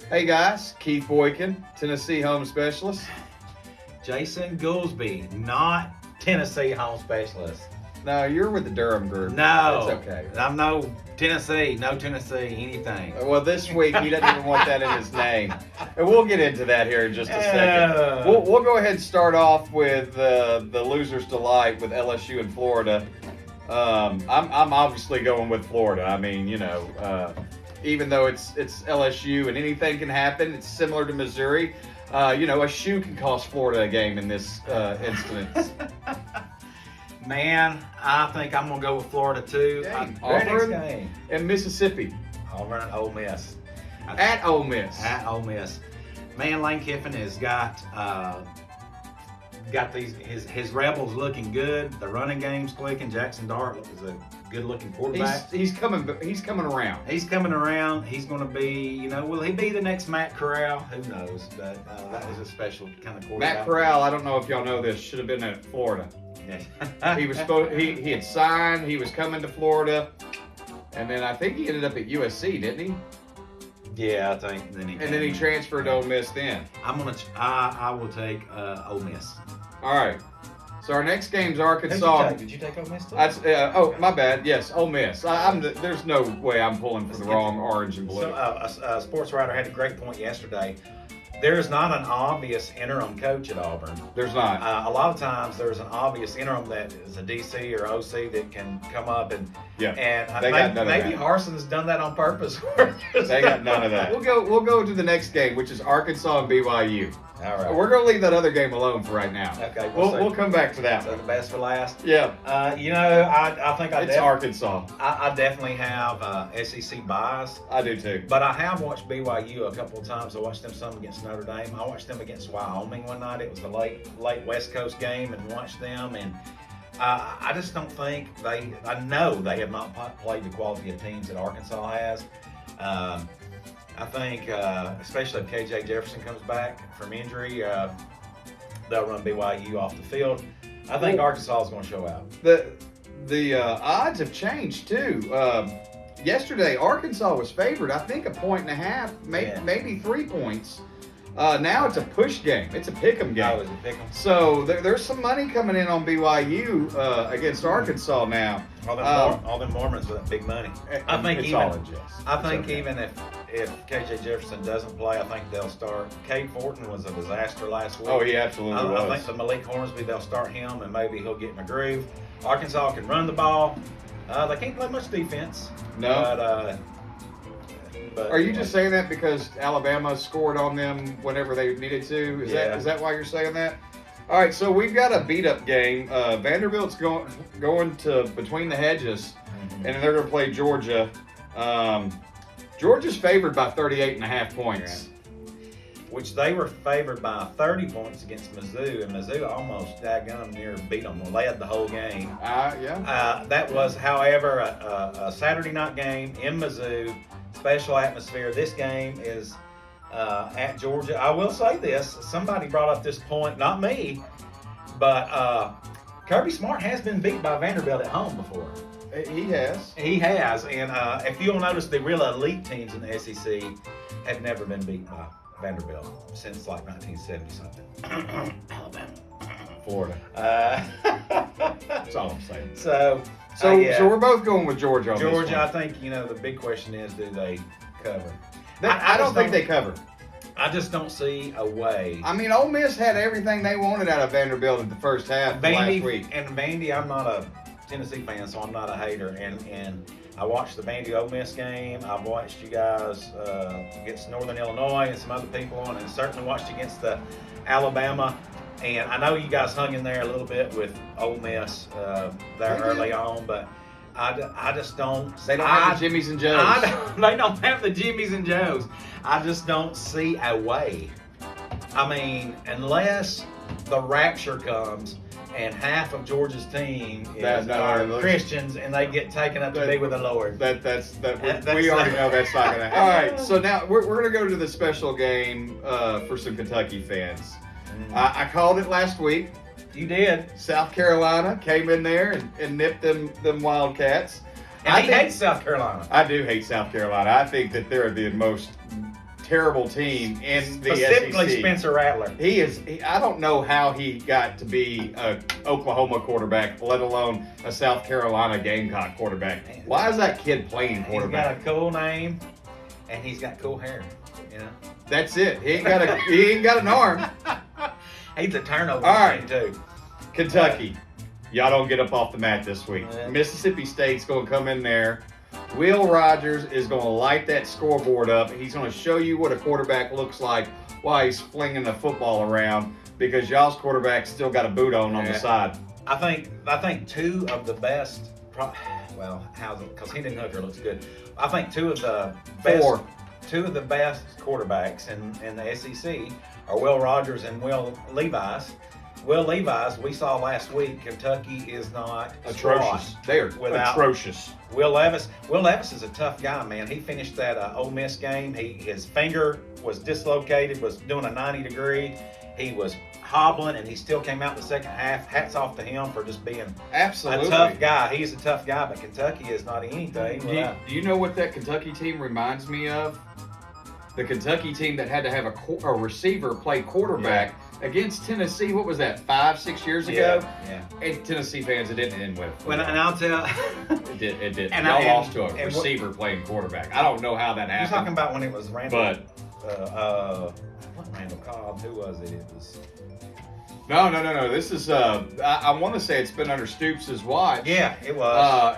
Hey guys, Keith Boykin, Tennessee home specialist. Jason Goolesby, not Tennessee home specialist. No, you're with the Durham group. No. It's okay. I'm no Tennessee, anything. Well, this week he doesn't even want that in his name. And we'll get into that here in just a second. We'll go ahead and start off with the loser's delight with LSU and Florida. I'm obviously going with Florida. I mean, even though it's LSU and anything can happen, it's similar to Missouri. A shoe can cost Florida a game in this instance. Man, I think I'm going to go with Florida too. Auburn and Mississippi. Auburn and Ole Miss. At Ole Miss. At Ole Miss. Man, Lane Kiffin has got his Rebels looking good. The running game's clicking. Jackson Dart is a good-looking quarterback. He's coming around. He's coming around. He's going to be, will he be the next Matt Corral? Who knows? But that was a special kind of quarterback. Matt Corral, I don't know if y'all know this, should have been at Florida. He was he had signed. He was coming to Florida, and then I think he ended up at USC, didn't he? Yeah, I think. Then he transferred to Ole Miss. Then I will take Ole Miss. All right. So our next game's Arkansas. Did you take Ole Miss too? My bad. Yes, Ole Miss. There's no way I'm pulling for the wrong orange and blue. So a sports writer had a great point yesterday. There's not an obvious interim coach at Auburn. There's not. A lot of times there's an obvious interim that is a DC or OC that can come up and maybe Harson's done that on purpose. They got none of that. We'll go to the next game, which is Arkansas and BYU. All right. We're going to leave that other game alone for right now. Okay. We'll come back to that. So the best for last. Yeah. I think it's Arkansas. I definitely have SEC bias. I do too. But I have watched BYU a couple of times. I watched them some against Notre Dame. I watched them against Wyoming one night. It was the late West Coast game, and watched them. And I just don't think I know they have not played the quality of teams that Arkansas has. I think, especially if KJ Jefferson comes back from injury, they'll run BYU off the field. I think Arkansas is going to show out. The odds have changed too. Yesterday, Arkansas was favored, I think, 1.5, maybe 3 points. Now it's a push game. It's a pick'em game. Oh, it's a pick'em. So there's some money coming in on BYU against Arkansas now. All them Mormons with that big money. I think even if KJ Jefferson doesn't play, I think they'll start. Cade Fortin was a disaster last week. Oh, he absolutely was. I think the Malik Hornsby, they'll start him, and maybe he'll get in a groove. Arkansas can run the ball. They can't play much defense. No. But are you just saying that because Alabama scored on them whenever they needed to? Is that why you're saying that? All right, so we've got a beat-up game. Vanderbilt's going to Between the Hedges, and they're going to play Georgia. Georgia's favored by 38.5 points. Which they were favored by 30 points against Mizzou, and Mizzou almost daggum near beat them. Well, they had the whole game. That was, however, a Saturday night game in Mizzou. Special atmosphere. This game is at Georgia. I will say this. Somebody brought up this point, not me, but Kirby Smart has been beat by Vanderbilt at home before. He has. And if you'll notice, the real elite teams in the SEC have never been beat by Vanderbilt since like 1970-something. Alabama. Florida. That's all I'm saying. So we're both going with Georgia on Georgia, this one. I think, the big question is, do they cover? I don't think they cover. I just don't see a way. I mean, Ole Miss had everything they wanted out of Vanderbilt in the first half last week. And Vandy, I'm not a Tennessee fan, so I'm not a hater. And I watched the Vandy Ole Miss game. I've watched you guys against Northern Illinois and some other people on, and certainly watched against the Alabama. And I know you guys hung in there a little bit with Ole Miss early on, but I just don't. They don't have the Jimmies and Joes. They don't have the Jimmies and Joes. I just don't see a way. I mean, unless the rapture comes and half of Georgia's team are Christians and they get taken up to be with the Lord. We already know that's not going to happen. All right, so now we're going to go to the special game for some Kentucky fans. I called it last week. You did. South Carolina came in there and nipped them Wildcats. And I hate South Carolina. I do hate South Carolina. I think that they're the most terrible team in the Specifically SEC. Spencer Rattler. I don't know how he got to be a Oklahoma quarterback, let alone a South Carolina Gamecock quarterback. Why is that kid playing quarterback? He's got a cool name, and he's got cool hair. You know. That's it. He ain't got an arm. He's a turnover. All right, too. Kentucky. Y'all don't get up off the mat this week. Mississippi State's going to come in there. Will Rogers is going to light that scoreboard up. He's going to show you what a quarterback looks like while he's flinging the football around, because y'all's quarterback still got a boot on the side. I think two of the best. How's it? Because Hendon Hooker looks good. I think two of the best quarterbacks in the SEC are Will Rogers and Will Levis. Will Levis, we saw last week, Kentucky is not atrocious. They're atrocious. Will Levis is a tough guy, man. He finished that Ole Miss game. His finger was dislocated, was doing a 90-degree. He was hobbling, and he still came out in the second half. Hats off to him for just being a tough guy. He's a tough guy, but Kentucky is not anything. Do you know what that Kentucky team reminds me of? The Kentucky team that had to have a receiver play quarterback against Tennessee. What was that, 5-6 years ago? Yeah. And Tennessee fans, it didn't end with. And I'll tell. It did. Y'all lost to a receiver playing quarterback. I don't know how that happened. You're talking about when it was Randall. What Randall Cobb? Who was it? It was. No. This is. I want to say it's been under Stoops' watch. Yeah, it was.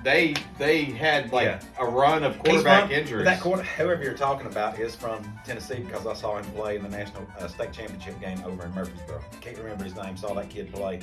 They had a run of quarterback injuries. Whoever you're talking about is from Tennessee, because I saw him play in the national state championship game over in Murfreesboro. Can't remember his name. Saw that kid play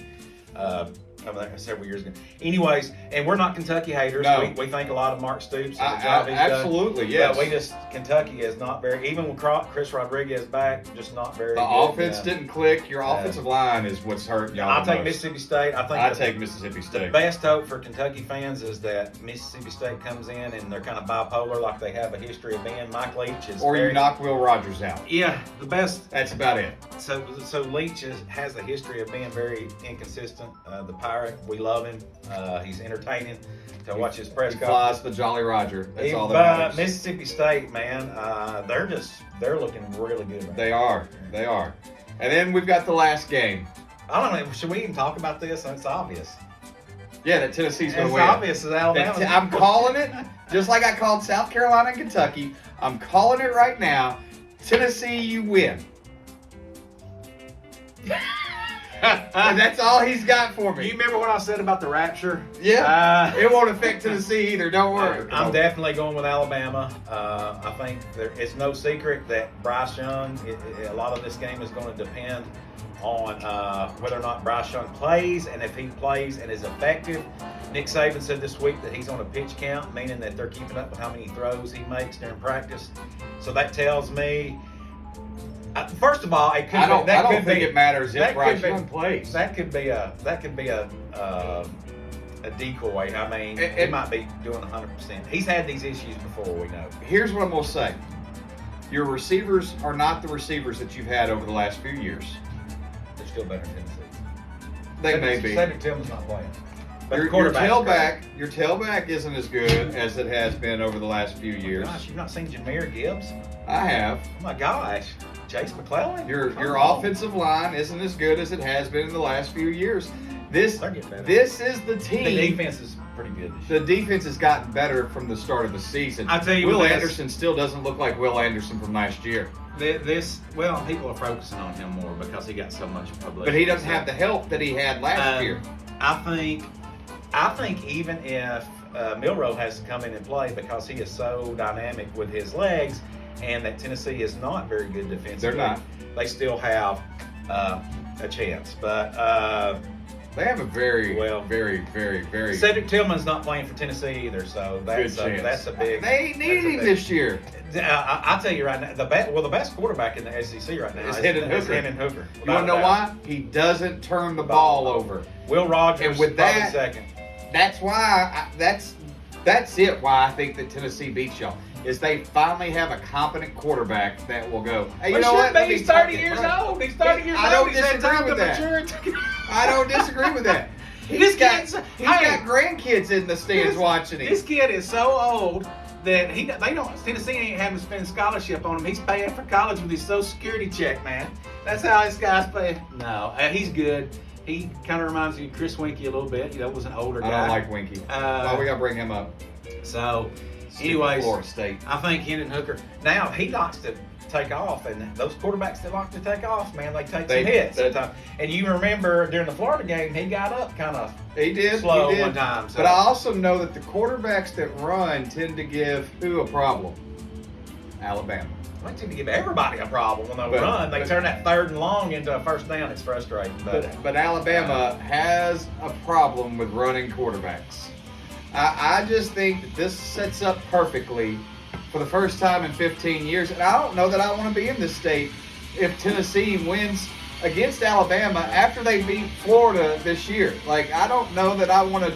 over there several years ago. Anyways, and we're not Kentucky haters. No. We think a lot of Mark Stoops and the job he's done. Absolutely, yes. But Kentucky is not very, even with Chris Rodriguez back, just not very The good. offense didn't click. Your offensive line is what's hurting y'all. I'll take Mississippi State. I take Mississippi State. The best hope for Kentucky fans is that Mississippi State comes in and they're kind of bipolar, like they have a history of being. Mike Leach is. Or you knock Will Rogers out. Yeah, the best. That's about it. So Leach has a history of being very inconsistent. The Pirate, we love him. He's entertaining to watch his press conference. Flies the Jolly Roger. That's all that matters. Mississippi State, man, they're looking really good. Right They are. And then we've got the last game. I don't know. Should we even talk about this? It's obvious. Yeah, that Tennessee's going to win. It's obvious that Alabama. I'm calling it, just like I called South Carolina and Kentucky. I'm calling it right now. Tennessee, you win. And that's all he's got for me. You remember what I said about the Rapture? Yeah. It won't affect Tennessee either. Don't worry. I'm definitely going with Alabama. I think it's no secret that Bryce Young, a lot of this game is going to depend on whether or not Bryce Young plays, and if he plays and is effective. Nick Saban said this week that he's on a pitch count, meaning that they're keeping up with how many throws he makes during practice. So that tells me. First of all, I don't think it matters if Bryce Young plays. That could be a decoy. I mean, he might be doing 100%. He's had these issues before, we know. Here's what I'm gonna say: your receivers are not the receivers that you've had over the last few years. They're still better than Tennessee. They may be. Cedric Tillman's not playing. Your tailback isn't as good as it has been over the last few years. Gosh, you've not seen Jahmyr Gibbs? I have. Oh my gosh. Chase McClellan? Your offensive line isn't as good as it has been in the last few years. This is the team. The defense is pretty good this year. The defense has gotten better from the start of the season. I tell you, Will Anderson still doesn't look like Will Anderson from last year. People are focusing on him more because he got so much publicity. But he doesn't have the help that he had last year. I think even if Milroe has to come in and play, because he is so dynamic with his legs, and that Tennessee is not very good defensively. They're not. They still have a chance, but they have a very. Cedric Tillman's not playing for Tennessee either, so that's a big. They need him this year. I'll tell you right now, the best quarterback in the SEC right now is Hendon Hooker. You want to know why? He doesn't turn the ball over. Will Rogers, and with that, second. That's why. That's it. Why I think that Tennessee beats y'all. Is they finally have a competent quarterback that will go, hey, you know what? He's 30 years old. He's 30 years old. I don't disagree with that. I don't disagree with that. He's got grandkids in the stands watching him. This kid is so old that Tennessee ain't having to spend scholarship on him. He's paying for college with his Social Security check, man. That's how this guy's paying. No, he's good. He kind of reminds me of Chris Winkie a little bit. Was an older guy. I don't like Winkie. Why we gotta bring him up? So, Stupid anyways, Florida State. I think Hendon Hooker. Now he likes to take off, and those quarterbacks that like to take off, man, they take some hits sometimes. And you remember during the Florida game, he got up kind of slow one time. So. But I also know that the quarterbacks that run tend to give who a problem? Alabama. They tend to give everybody a problem when they run. They turn that 3rd and long into a first down. It's frustrating. But Alabama has a problem with running quarterbacks. I just think that this sets up perfectly for the first time in 15 years. And I don't know that I want to be in this state if Tennessee wins against Alabama after they beat Florida this year. Like, I don't know that I want to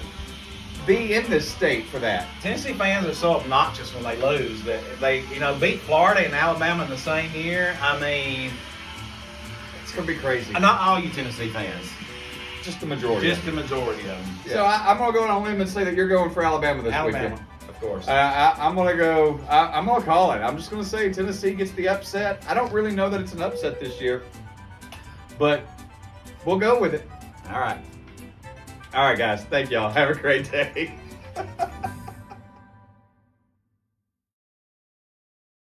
be in this state for that. Tennessee fans are so obnoxious when they lose that they, beat Florida and Alabama in the same year. I mean, it's going to be crazy. Not all you Tennessee fans. Just the majority. Just the majority of them. Yeah. So I'm going to go on a limb and say that you're going for Alabama this weekend. Of course. I'm going to go. I'm going to call it. I'm just going to say Tennessee gets the upset. I don't really know that it's an upset this year, but we'll go with it. All right. All right, guys. Thank y'all. Have a great day.